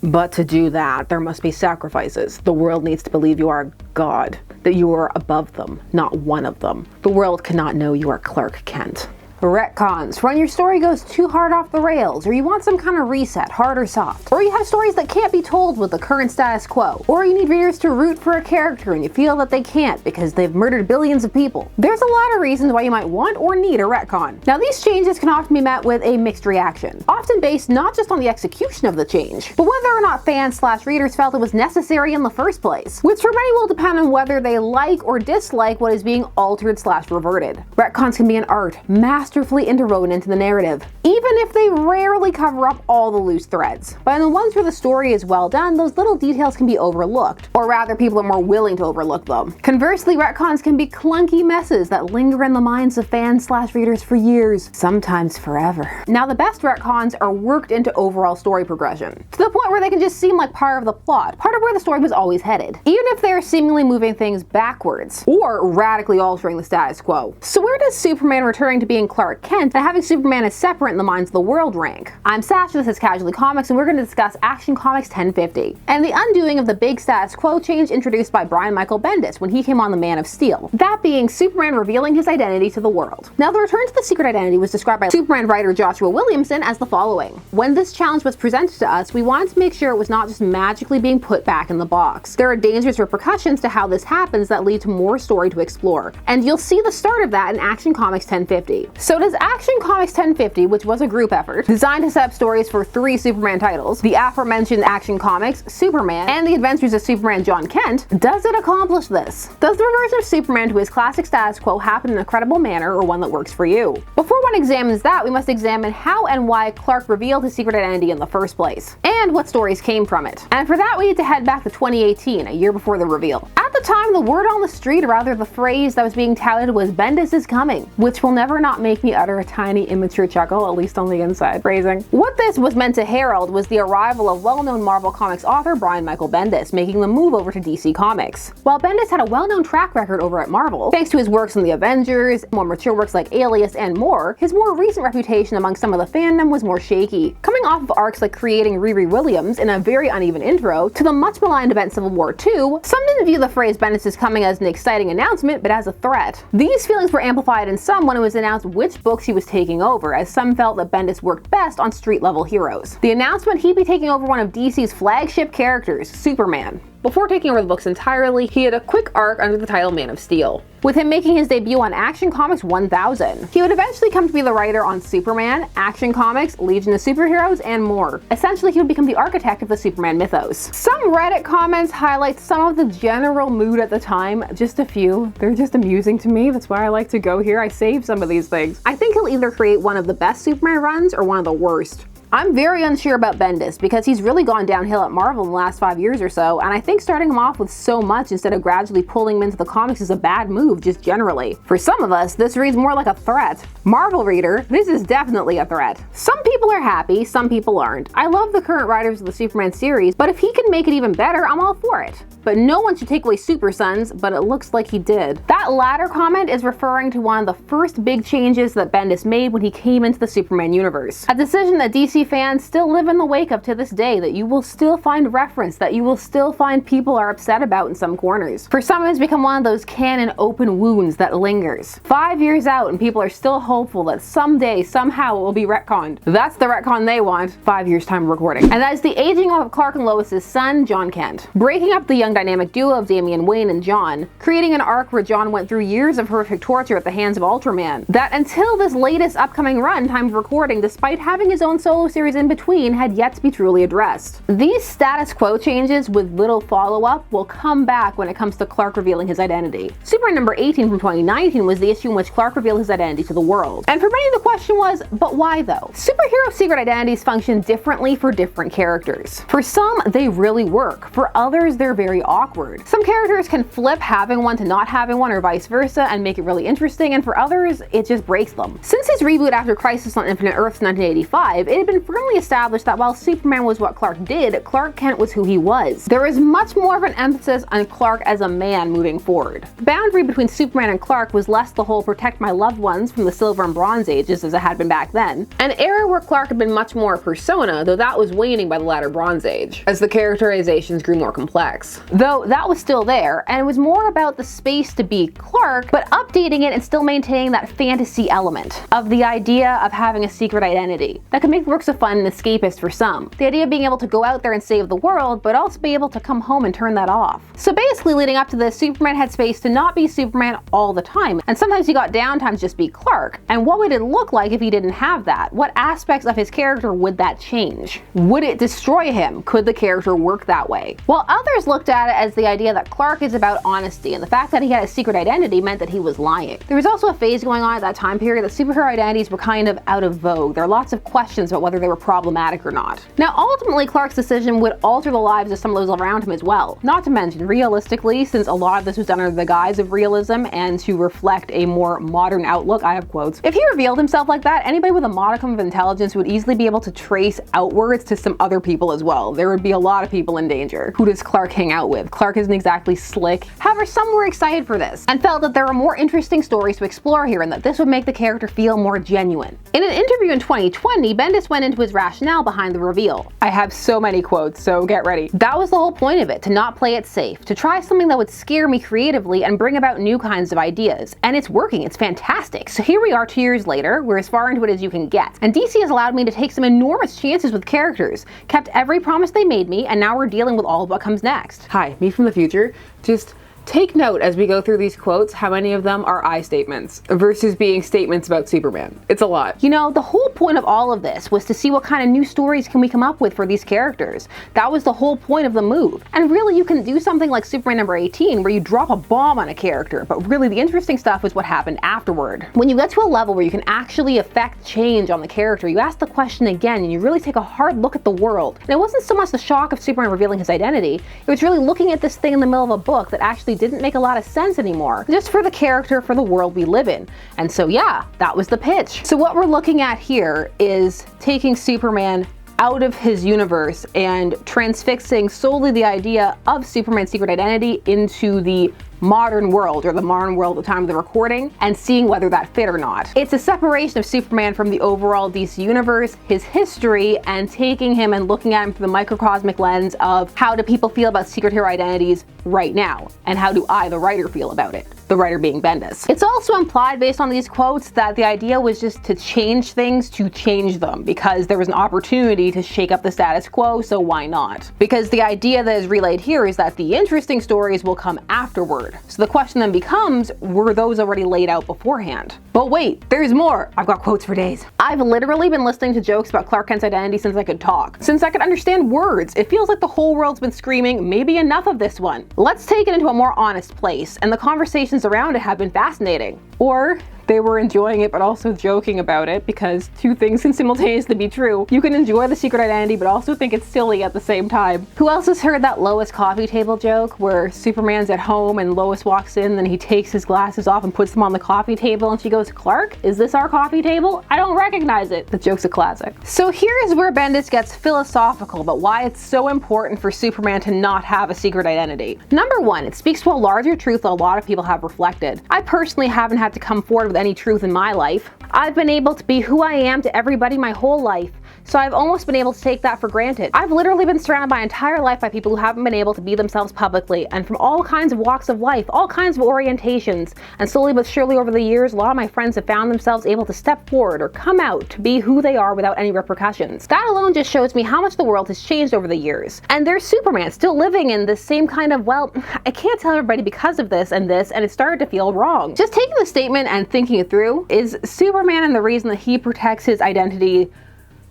But to do that, there must be sacrifices. The world needs to believe you are God, that you are above them, not one of them. The world cannot know you are Clark Kent. Retcons, when your story goes too hard off the rails, or you want some kind of reset, hard or soft, or you have stories that can't be told with the current status quo, or you need readers to root for a character and you feel that they can't because they've murdered billions of people. There's a lot of reasons why you might want or need a retcon. Now, these changes can often be met with a mixed reaction, often based not just on the execution of the change, but whether or not fans/readers felt it was necessary in the first place, which for many will depend on whether they like or dislike what is being altered/reverted. Retcons can be an art, masterfully interwoven into the narrative, even if they rarely cover up all the loose threads. But in the ones where the story is well done, those little details can be overlooked, or rather people are more willing to overlook them. Conversely, retcons can be clunky messes that linger in the minds of fans/readers for years, sometimes forever. Now, the best retcons are worked into overall story progression, to the point where they can just seem like part of the plot, part of where the story was always headed, even if they're seemingly moving things backwards, or radically altering the status quo. So where does Superman returning to being Clark Kent and having Superman as separate in the minds of the world rank? I'm Sasha, this is Casually Comics, and we're going to discuss Action Comics 1050, and the undoing of the big status quo change introduced by Brian Michael Bendis when he came on the Man of Steel, that being Superman revealing his identity to the world. Now, the return to the secret identity was described by Superman writer Joshua Williamson as the following. When this challenge was presented to us, we wanted to make sure it was not just magically being put back in the box. There are dangerous repercussions to how this happens that lead to more story to explore, and you'll see the start of that in Action Comics 1050. So does Action Comics 1050, which was a group effort designed to set up stories for 3 Superman titles, the aforementioned Action Comics, Superman, and the Adventures of Superman John Kent, does it accomplish this? Does the reversion of Superman to his classic status quo happen in a credible manner, or one that works for you? Before one examines that, we must examine how and why Clark revealed his secret identity in the first place, and what stories came from it. And for that, we need to head back to 2018, a year before the reveal. At the time, the word on the street, or rather the phrase that was being touted, was "Bendis is coming," which will never not make me utter a tiny immature chuckle, at least on the inside. Phrasing. What this was meant to herald was the arrival of well-known Marvel Comics author Brian Michael Bendis, making the move over to DC Comics. While Bendis had a well-known track record over at Marvel, thanks to his works in the Avengers, more mature works like Alias, and more, his more recent reputation among some of the fandom was more shaky. Coming off of arcs like creating Riri Williams in a very uneven intro, to the much maligned event Civil War II, some didn't view the phrase "Bendis is coming" as an exciting announcement, but as a threat. These feelings were amplified in some when it was announced which books he was taking over, as some felt that Bendis worked best on street-level heroes. The announcement he'd be taking over one of DC's flagship characters, Superman. Before taking over the books entirely, he had a quick arc under the title Man of Steel, with him making his debut on Action Comics 1000. He would eventually come to be the writer on Superman, Action Comics, Legion of Superheroes, and more. Essentially, he would become the architect of the Superman mythos. Some Reddit comments highlight some of the general mood at the time, just a few. They're just amusing to me, that's why I like to go here. I save some of these things. I think he'll either create one of the best Superman runs or one of the worst. I'm very unsure about Bendis because he's really gone downhill at Marvel in the last 5 years or so, and I think starting him off with so much instead of gradually pulling him into the comics is a bad move, just generally. For some of us, this reads more like a threat. Marvel reader, this is definitely a threat. Some people are happy, some people aren't. I love the current writers of the Superman series, but if he can make it even better, I'm all for it. But no one should take away Super Sons, but it looks like he did. That latter comment is referring to one of the first big changes that Bendis made when he came into the Superman universe. A decision that DC fans still live in the wake of to this day, that you will still find reference, that you will still find people are upset about in some corners. For some, it's become one of those canon open wounds that lingers. 5 years out and people are still hopeful that someday, somehow it will be retconned. That's the retcon they want. 5 years time of recording. And that is the aging of Clark and Lois's son, John Kent. Breaking up the young dynamic duo of Damian Wayne and John, creating an arc where John went through years of horrific torture at the hands of Ultraman, that until this latest upcoming run, time of recording, despite having his own solo series in between, had yet to be truly addressed. These status quo changes with little follow-up will come back when it comes to Clark revealing his identity. Superman number 18 from 2019 was the issue in which Clark revealed his identity to the world. And for many, the question was, but why though? Superhero secret identities function differently for different characters. For some, they really work. For others, they're very awkward. Some characters can flip having one to not having one, or vice versa, and make it really interesting, and for others, it just breaks them. Since his reboot after Crisis on Infinite Earths in 1985, it had been been firmly established that while Superman was what Clark did, Clark Kent was who he was. There is much more of an emphasis on Clark as a man moving forward. The boundary between Superman and Clark was less the whole protect my loved ones from the Silver and Bronze Ages as it had been back then, an era where Clark had been much more a persona, though that was waning by the latter Bronze Age, as the characterizations grew more complex. Though that was still there, and it was more about the space to be Clark, but updating it and still maintaining that fantasy element of the idea of having a secret identity that could make works of fun and escapist for some. The idea of being able to go out there and save the world, but also be able to come home and turn that off. So basically leading up to this, Superman had space to not be Superman all the time, and sometimes he got downtime to just be Clark. And what would it look like if he didn't have that? What aspects of his character would that change? Would it destroy him? Could the character work that way? While others looked at it as the idea that Clark is about honesty, and the fact that he had a secret identity meant that he was lying. There was also a phase going on at that time period that superhero identities were kind of out of vogue. There are lots of questions about whether they were problematic or not. Now ultimately Clark's decision would alter the lives of some of those around him as well. Not to mention, realistically, since a lot of this was done under the guise of realism and to reflect a more modern outlook, I have quotes, if he revealed himself like that, anybody with a modicum of intelligence would easily be able to trace outwards to some other people as well. There would be a lot of people in danger. Who does Clark hang out with? Clark isn't exactly slick. However, some were excited for this and felt that there were more interesting stories to explore here and that this would make the character feel more genuine. In an interview in 2020, Bendis went into his rationale behind the reveal. I have so many quotes, so get ready. That was the whole point of it, to not play it safe, to try something that would scare me creatively and bring about new kinds of ideas. And it's working, it's fantastic. So here we are 2 years later, we're as far into it as you can get. And DC has allowed me to take some enormous chances with characters, kept every promise they made me, and now we're dealing with all of what comes next. Hi, me from the future. Just take note as we go through these quotes how many of them are I statements versus being statements about Superman. It's a lot. You know, the whole point of all of this was to see what kind of new stories can we come up with for these characters. That was the whole point of the move. And really you can do something like Superman number 18 where you drop a bomb on a character, but really the interesting stuff is what happened afterward. When you get to a level where you can actually affect change on the character, you ask the question again and you really take a hard look at the world. And it wasn't so much the shock of Superman revealing his identity, it was really looking at this thing in the middle of a book that actually didn't make a lot of sense anymore, just for the character, for the world we live in. And so yeah, that was the pitch. So what we're looking at here is taking Superman out of his universe and transfixing solely the idea of Superman's secret identity into the modern world, or the modern world at the time of the recording, and seeing whether that fit or not. It's a separation of Superman from the overall DC universe, his history, and taking him and looking at him through the microcosmic lens of how do people feel about secret hero identities right now, and how do I, the writer, feel about it. The writer being Bendis. It's also implied based on these quotes that the idea was just to change things to change them, because there was an opportunity to shake up the status quo, so why not? Because the idea that is relayed here is that the interesting stories will come afterward. So the question then becomes, were those already laid out beforehand? But wait, there's more! I've got quotes for days. I've literally been listening to jokes about Clark Kent's identity since I could talk. Since I could understand words. It feels like the whole world's been screaming, maybe enough of this one. Let's take it into a more honest place, and the conversations around it have been fascinating. Or they were enjoying it but also joking about it, because two things can simultaneously be true. You can enjoy the secret identity but also think it's silly at the same time. Who else has heard that Lois coffee table joke where Superman's at home and Lois walks in, then he takes his glasses off and puts them on the coffee table and she goes, "Clark, is this our coffee table? I don't recognize it." The joke's a classic. So here is where Bendis gets philosophical about why it's so important for Superman to not have a secret identity. Number one, it speaks to a larger truth that a lot of people have reflected. I personally haven't had to come forward with any truth in my life. I've been able to be who I am to everybody my whole life, so I've almost been able to take that for granted. I've literally been surrounded my entire life by people who haven't been able to be themselves publicly, and from all kinds of walks of life, all kinds of orientations, and slowly but surely over the years, a lot of my friends have found themselves able to step forward or come out to be who they are without any repercussions. That alone just shows me how much the world has changed over the years. And there's Superman still living in this same kind of, well, I can't tell everybody because of this, and it started to feel wrong. Just taking the statement and thinking it through, is Superman and the reason that he protects his identity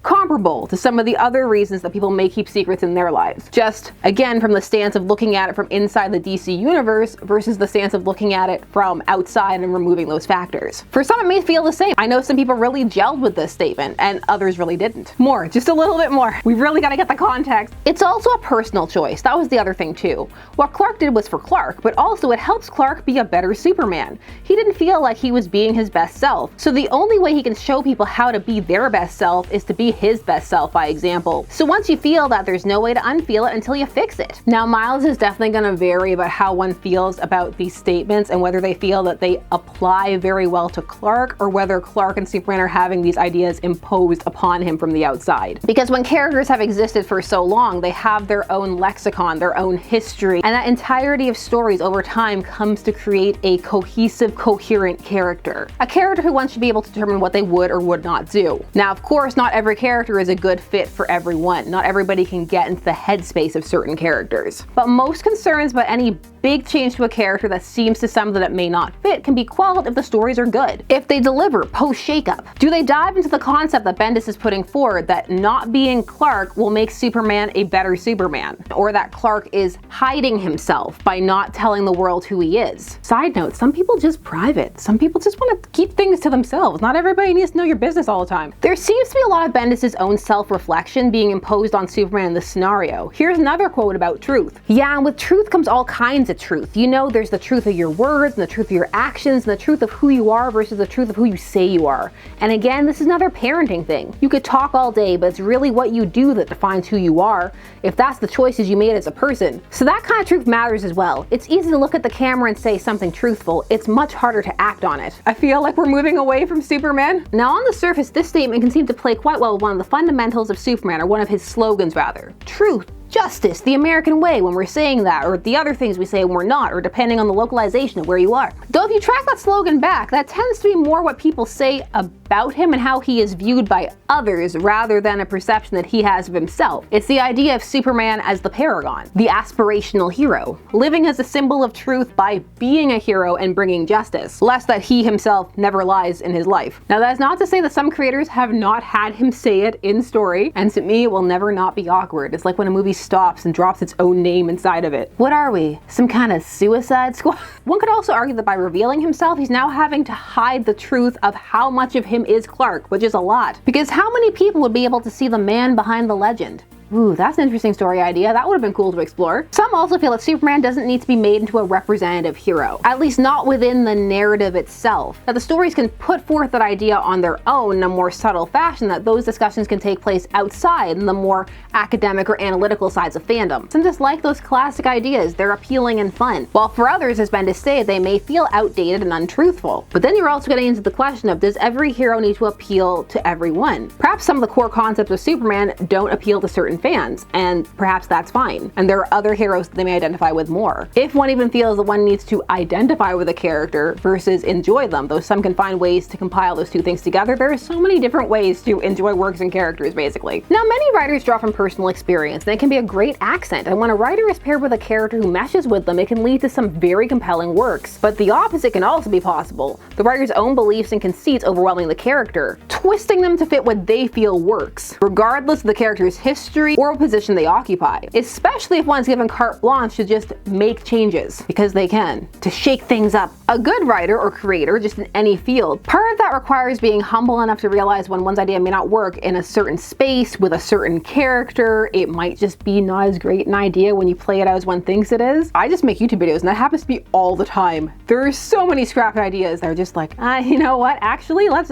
comparable to some of the other reasons that people may keep secrets in their lives? Just, again, from the stance of looking at it from inside the DC universe versus the stance of looking at it from outside and removing those factors. For some, it may feel the same. I know some people really gelled with this statement and others really didn't. More, just a little bit more. We've really got to get the context. It's also a personal choice. That was the other thing too. What Clark did was for Clark, but also it helps Clark be a better Superman. He didn't feel like he was being his best self. So the only way he can show people how to be their best self is to be his best self by example. So once you feel that, there's no way to unfeel it until you fix it. Now, miles is definitely going to vary about how one feels about these statements and whether they feel that they apply very well to Clark, or whether Clark and Superman are having these ideas imposed upon him from the outside. Because when characters have existed for so long, they have their own lexicon, their own history, and that entirety of stories over time comes to create a cohesive, coherent character. A character who one should be able to determine what they would or would not do. Now, of course, not every character is a good fit for everyone. Not everybody can get into the headspace of certain characters. But most concerns about any big change to a character that seems to some that it may not fit can be quelled if the stories are good. If they deliver post-shakeup, do they dive into the concept that Bendis is putting forward that not being Clark will make Superman a better Superman, or that Clark is hiding himself by not telling the world who he is? Side note, some people just private. Some people just want to keep things to themselves. Not everybody needs to know your business all the time. There seems to be a lot of Bendis' own self-reflection being imposed on Superman in this scenario. Here's another quote about truth. Yeah, and with truth comes all kinds of truth. You know, there's the truth of your words, and the truth of your actions, and the truth of who you are versus the truth of who you say you are. And again, this is another parenting thing. You could talk all day, but it's really what you do that defines who you are, if that's the choices you made as a person. So that kind of truth matters as well. It's easy to look at the camera and say something truthful. It's much harder to act on it. I feel like we're moving away from Superman. Now, on the surface, this statement can seem to play quite well with one of the fundamentals of Superman, or one of his slogans rather. Truth. Justice, the American way when we're saying that, or the other things we say when we're not, or depending on the localization of where you are. Though if you track that slogan back, that tends to be more what people say about him and how he is viewed by others rather than a perception that he has of himself. It's the idea of Superman as the paragon, the aspirational hero, living as a symbol of truth by being a hero and bringing justice, less that he himself never lies in his life. Now, that's not to say that some creators have not had him say it in story, and to me it will never not be awkward. It's like when a movie stops and drops its own name inside of it. What are we? Some kind of Suicide Squad? One could also argue that by revealing himself, he's now having to hide the truth of how much of him is Clark, which is a lot. Because how many people would be able to see the man behind the legend? Ooh, that's an interesting story idea. That would have been cool to explore. Some also feel that Superman doesn't need to be made into a representative hero, at least not within the narrative itself. That the stories can put forth that idea on their own in a more subtle fashion, that those discussions can take place outside in the more academic or analytical sides of fandom. Some just like those classic ideas, they're appealing and fun. While for others, as Bendis said, they may feel outdated and untruthful. But then you're also getting into the question of, does every hero need to appeal to everyone? Perhaps some of the core concepts of Superman don't appeal to certain fans, and perhaps that's fine. And there are other heroes they may identify with more. If one even feels that one needs to identify with a character versus enjoy them, though some can find ways to compile those two things together, there are so many different ways to enjoy works and characters, basically. Now, many writers draw from personal experience, and it can be a great accent, and when a writer is paired with a character who meshes with them, it can lead to some very compelling works. But the opposite can also be possible. The writer's own beliefs and conceits overwhelming the character, twisting them to fit what they feel works, regardless of the character's history or position they occupy, especially if one's given carte blanche to just make changes, because they can, to shake things up. A good writer or creator, just in any field, part of that requires being humble enough to realize when one's idea may not work in a certain space with a certain character. It might just be not as great an idea when you play it out as one thinks it is. I just make YouTube videos, and that happens to be all the time. There are so many scrappy ideas that are just like, you know what, actually, let's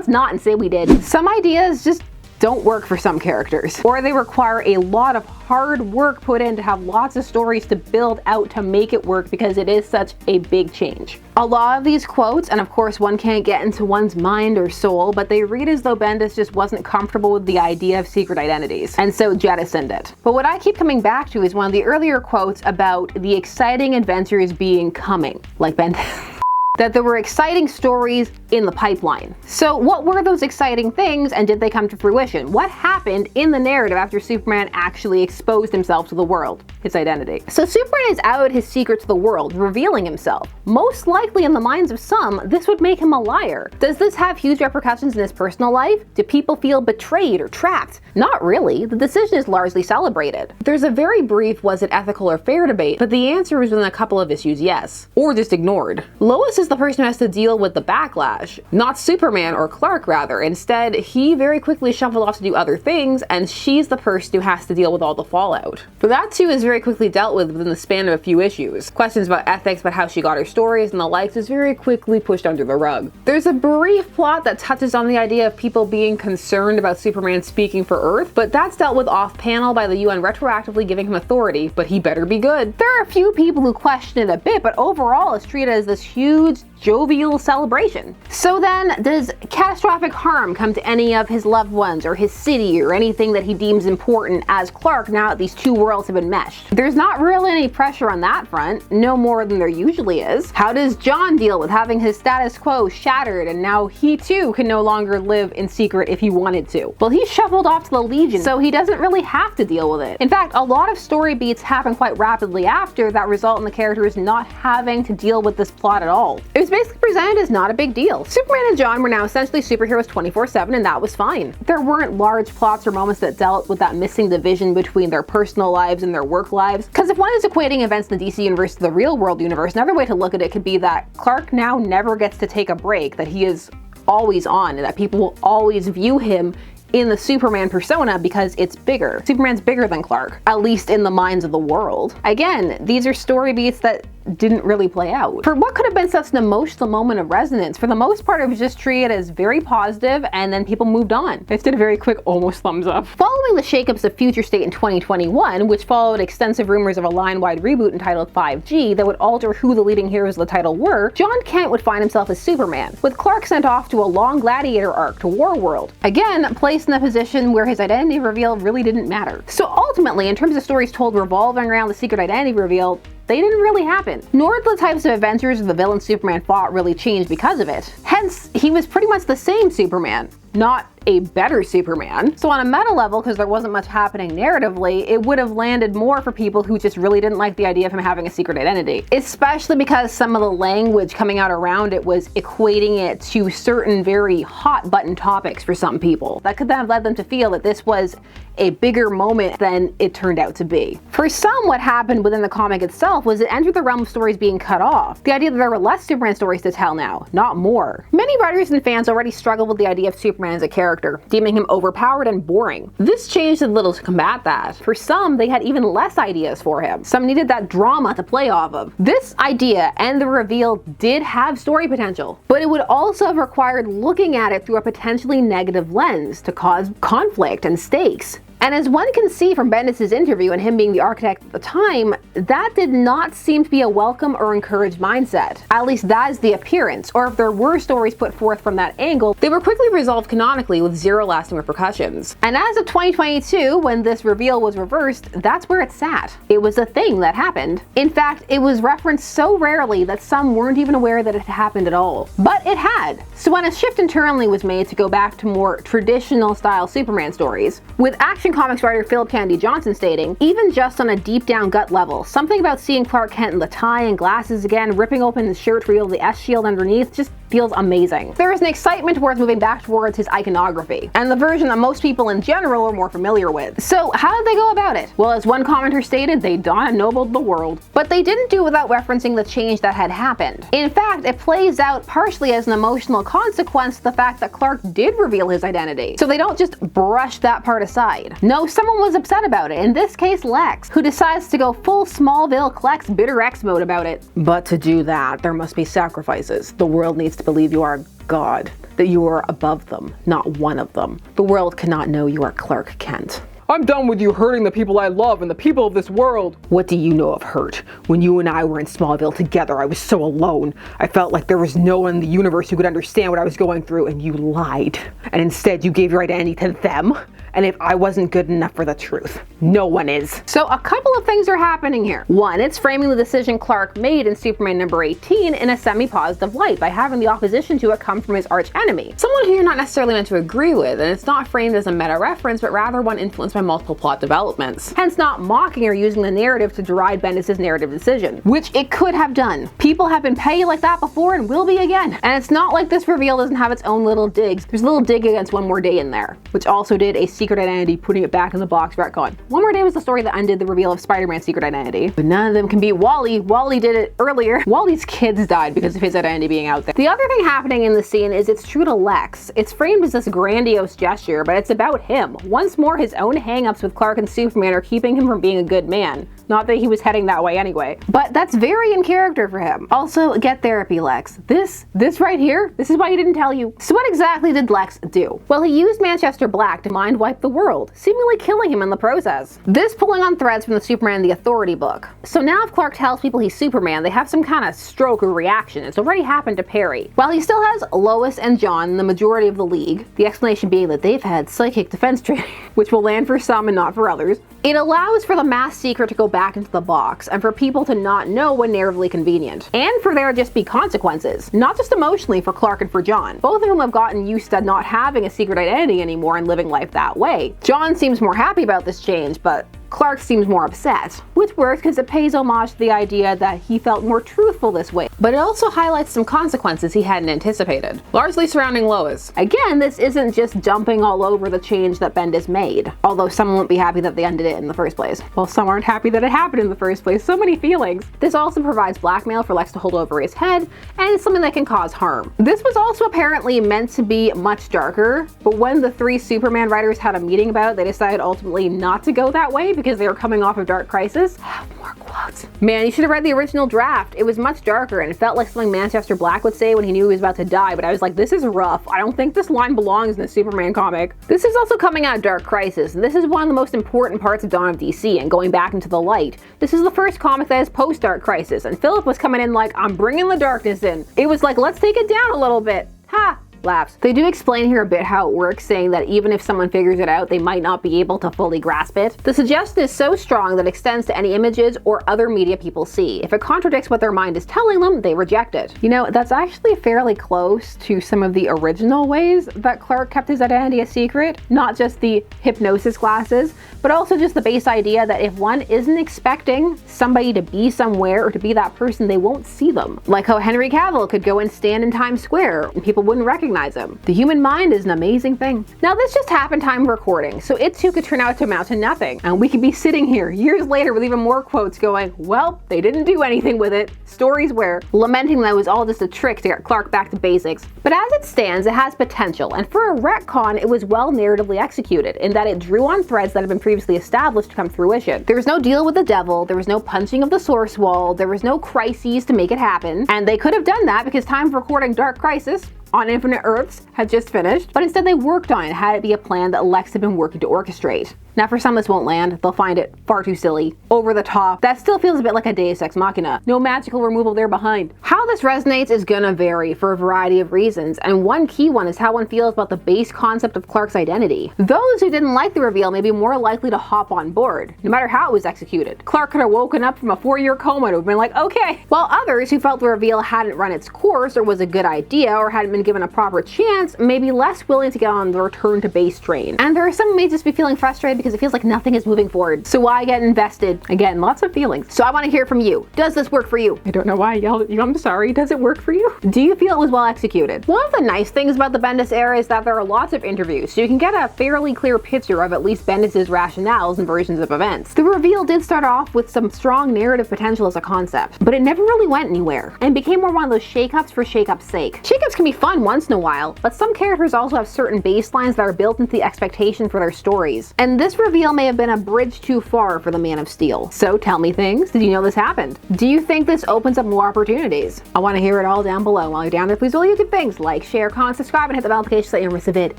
not and say we did. Some ideas just don't work for some characters, or they require a lot of hard work put in to have lots of stories to build out to make it work, because it is such a big change. A lot of these quotes, and of course one can't get into one's mind or soul, but they read as though Bendis just wasn't comfortable with the idea of secret identities, and so jettisoned it. But what I keep coming back to is one of the earlier quotes about the exciting adventures being coming, like Bendis. That there were exciting stories in the pipeline. So what were those exciting things, and did they come to fruition? What happened in the narrative after Superman actually exposed himself to the world, his identity? So Superman is out his secret to the world, revealing himself. Most likely in the minds of some, this would make him a liar. Does this have huge repercussions in his personal life? Do people feel betrayed or trapped? Not really. The decision is largely celebrated. There's a very brief was it ethical or fair debate, but the answer was within a couple of issues yes, or just ignored. Lois is the person who has to deal with the backlash, not Superman, or Clark rather. Instead, he very quickly shuffled off to do other things, and she's the person who has to deal with all the fallout. But that too is very very quickly dealt with within the span of a few issues. Questions about ethics, about how she got her stories and the likes is very quickly pushed under the rug. There's a brief plot that touches on the idea of people being concerned about Superman speaking for Earth, but that's dealt with off-panel by the UN retroactively giving him authority, but he better be good. There are a few people who question it a bit, but overall it's treated as this huge, jovial celebration. So then, does catastrophic harm come to any of his loved ones or his city or anything that he deems important as Clark now that these two worlds have been meshed? There's not really any pressure on that front, no more than there usually is. How does John deal with having his status quo shattered and now he too can no longer live in secret if he wanted to? Well, he's shuffled off to the Legion, so he doesn't really have to deal with it. In fact, a lot of story beats happen quite rapidly after that result in the characters not having to deal with this plot at all. It was basically presented as not a big deal. Superman and John were now essentially superheroes 24/7, and that was fine. There weren't large plots or moments that dealt with that missing division between their personal lives and their work lives. Because if one is equating events in the DC universe to the real world universe, another way to look at it could be that Clark now never gets to take a break, that he is always on, and that people will always view him in the Superman persona because it's bigger. Superman's bigger than Clark, at least in the minds of the world. Again, these are story beats that didn't really play out. For what could have been such an emotional moment of resonance, for the most part it was just treated as very positive and then people moved on. I just did a very quick almost thumbs up. Following the shakeups of Future State in 2021, which followed extensive rumors of a line-wide reboot entitled 5G that would alter who the leading heroes of the title were, John Kent would find himself as Superman, with Clark sent off to a long gladiator arc to Warworld. Again, placed in a position where his identity reveal really didn't matter. So ultimately, in terms of stories told revolving around the secret identity reveal, they didn't really happen. Nor did the types of adventures the villain Superman fought really change because of it. Hence, he was pretty much the same Superman, not a better Superman. So on a meta level, because there wasn't much happening narratively, it would have landed more for people who just really didn't like the idea of him having a secret identity. Especially because some of the language coming out around it was equating it to certain very hot button topics for some people. That could then have led them to feel that this was a bigger moment than it turned out to be. For some, what happened within the comic itself was it entered the realm of stories being cut off. The idea that there were less Superman stories to tell now, not more. Many writers and fans already struggled with the idea of Superman as a character, deeming him overpowered and boring. This changed a little to combat that. For some, they had even less ideas for him. Some needed that drama to play off of. This idea and the reveal did have story potential, but it would also have required looking at it through a potentially negative lens to cause conflict and stakes. And as one can see from Bendis' interview and him being the architect at the time, that did not seem to be a welcome or encouraged mindset. At least that is the appearance, or if there were stories put forth from that angle, they were quickly resolved canonically with zero lasting repercussions. And as of 2022, when this reveal was reversed, that's where it sat. It was a thing that happened. In fact, it was referenced so rarely that some weren't even aware that it happened at all. But it had. So when a shift internally was made to go back to more traditional style Superman stories, with Action Comics writer Philip Kennedy Johnson stating, even just on a deep down gut level, something about seeing Clark Kent in the tie and glasses again, ripping open his shirt to reveal the S-shield underneath, just feels amazing. There is an excitement towards moving back towards his iconography, and the version that most people in general are more familiar with. So how did they go about it? Well, as one commenter stated, they Dawn ennobled the world. But they didn't do it without referencing the change that had happened. In fact, it plays out partially as an emotional consequence to the fact that Clark did reveal his identity. So they don't just brush that part aside. No, someone was upset about it, in this case Lex, who decides to go full Smallville Klex bitter X mode about it. But to do that, there must be sacrifices. The world needs to believe you are God, that you are above them, not one of them. The world cannot know you are Clark Kent. I'm done with you hurting the people I love and the people of this world. What do you know of hurt? When you and I were in Smallville together, I was so alone. I felt like there was no one in the universe who could understand what I was going through, and you lied. And instead you gave your identity to them. And if I wasn't good enough for the truth, no one is. So a couple of things are happening here. One, it's framing the decision Clark made in Superman number 18 in a semi-positive light by having the opposition to it come from his arch enemy. Someone who you're not necessarily meant to agree with, and it's not framed as a meta reference, but rather one influenced by multiple plot developments. Hence not mocking or using the narrative to deride Bendis' narrative decision, which it could have done. People have been petty like that before and will be again. And it's not like this reveal doesn't have its own little digs. There's a little dig against One More Day in there, which also did a secret identity, putting it back in the box retcon. One More Day was the story that undid the reveal of Spider-Man's secret identity, but none of them can beat Wally. Wally did it earlier. Wally's kids died because of his identity being out there. The other thing happening in the scene is it's true to Lex. It's framed as this grandiose gesture, but it's about him. Once more, his own hang-ups with Clark and Superman are keeping him from being a good man. Not that he was heading that way anyway. But that's very in character for him. Also, get therapy, Lex. This right here, this is why he didn't tell you. So what exactly did Lex do? Well, he used Manchester Black to mind wipe the world, seemingly killing him in the process. This pulling on threads from the Superman the Authority book. So now if Clark tells people he's Superman, they have some kind of stroke or reaction. It's already happened to Perry. While he still has Lois and John, the majority of the League, the explanation being that they've had psychic defense training, which will land for some and not for others, it allows for the mass secret to go back into the box and for people to not know when narratively convenient. And for there to just be consequences, not just emotionally for Clark and for John, both of whom have gotten used to not having a secret identity anymore and living life that way. John seems more happy about this change, but Clark seems more upset, which works because it pays homage to the idea that he felt more truthful this way. But it also highlights some consequences he hadn't anticipated, largely surrounding Lois. Again, this isn't just jumping all over the change that Bendis made, although some won't be happy that they undid it in the first place. Well, some aren't happy that it happened in the first place. So many feelings. This also provides blackmail for Lex to hold over his head, and it's something that can cause harm. This was also apparently meant to be much darker, but when the 3 Superman writers had a meeting about it, they decided ultimately not to go that way because they were coming off of Dark Crisis. More quotes. Man, you should have read the original draft. It was much darker and it felt like something Manchester Black would say when he knew he was about to die, but I was like, this is rough. I don't think this line belongs in a Superman comic. This is also coming out of Dark Crisis, and this is one of the most important parts of Dawn of DC and going back into the light. This is the first comic that is post-Dark Crisis, and Philip was coming in like, I'm bringing the darkness in. It was like, let's take it down a little bit. Ha! Laughs. They do explain here a bit how it works, saying that even if someone figures it out, they might not be able to fully grasp it. The suggestion is so strong that it extends to any images or other media people see. If it contradicts what their mind is telling them, they reject it. You know, that's actually fairly close to some of the original ways that Clark kept his identity a secret. Not just the hypnosis glasses, but also just the base idea that if one isn't expecting somebody to be somewhere or to be that person, they won't see them. Like how Henry Cavill could go and stand in Times Square and people wouldn't recognize him. The human mind is an amazing thing. Now this just happened time of recording, so it too could turn out to amount to nothing. And we could be sitting here years later with even more quotes going, well, they didn't do anything with it. Stories where, lamenting that it was all just a trick to get Clark back to basics. But as it stands, it has potential, and for a retcon, it was well narratively executed, in that it drew on threads that had been previously established to come to fruition. There was no deal with the devil, there was no punching of the source wall, there was no crises to make it happen, and they could have done that because time of recording Dark Crisis on Infinite Earths had just finished, but instead they worked on it, had it be a plan that Lex had been working to orchestrate. Now for some this won't land, they'll find it far too silly, over the top. That still feels a bit like a Deus Ex Machina. No magical removal there behind. How this resonates is gonna vary for a variety of reasons, and one key one is how one feels about the base concept of Clark's identity. Those who didn't like the reveal may be more likely to hop on board, no matter how it was executed. Clark could have woken up from a 4-year coma and have been like, okay. While others who felt the reveal hadn't run its course or was a good idea or hadn't been given a proper chance may be less willing to get on the return to base train. And there are some who may just be feeling frustrated because it feels like nothing is moving forward. So why get invested? Again, lots of feelings. So I want to hear from you. Does this work for you? I don't know why I yelled at you. I'm sorry. Does it work for you? Do you feel it was well executed? One of the nice things about the Bendis era is that there are lots of interviews, so you can get a fairly clear picture of at least Bendis' rationales and versions of events. The reveal did start off with some strong narrative potential as a concept, but it never really went anywhere and became more one of those shakeups for shakeup's sake. Shakeups can be fun once in a while, but some characters also have certain baselines that are built into the expectation for their stories. And this reveal may have been a bridge too far for the Man of Steel. So tell me things. Did you know this happened? Do you think this opens up more opportunities? I want to hear it all down below. While you're down there, please do all you good things. Like, share, comment, subscribe, and hit the bell notification so that you don't miss a vid.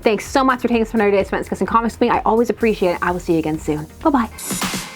Thanks so much for taking some another day spent discussing comics with me. I always appreciate it. I will see you again soon. Bye-bye.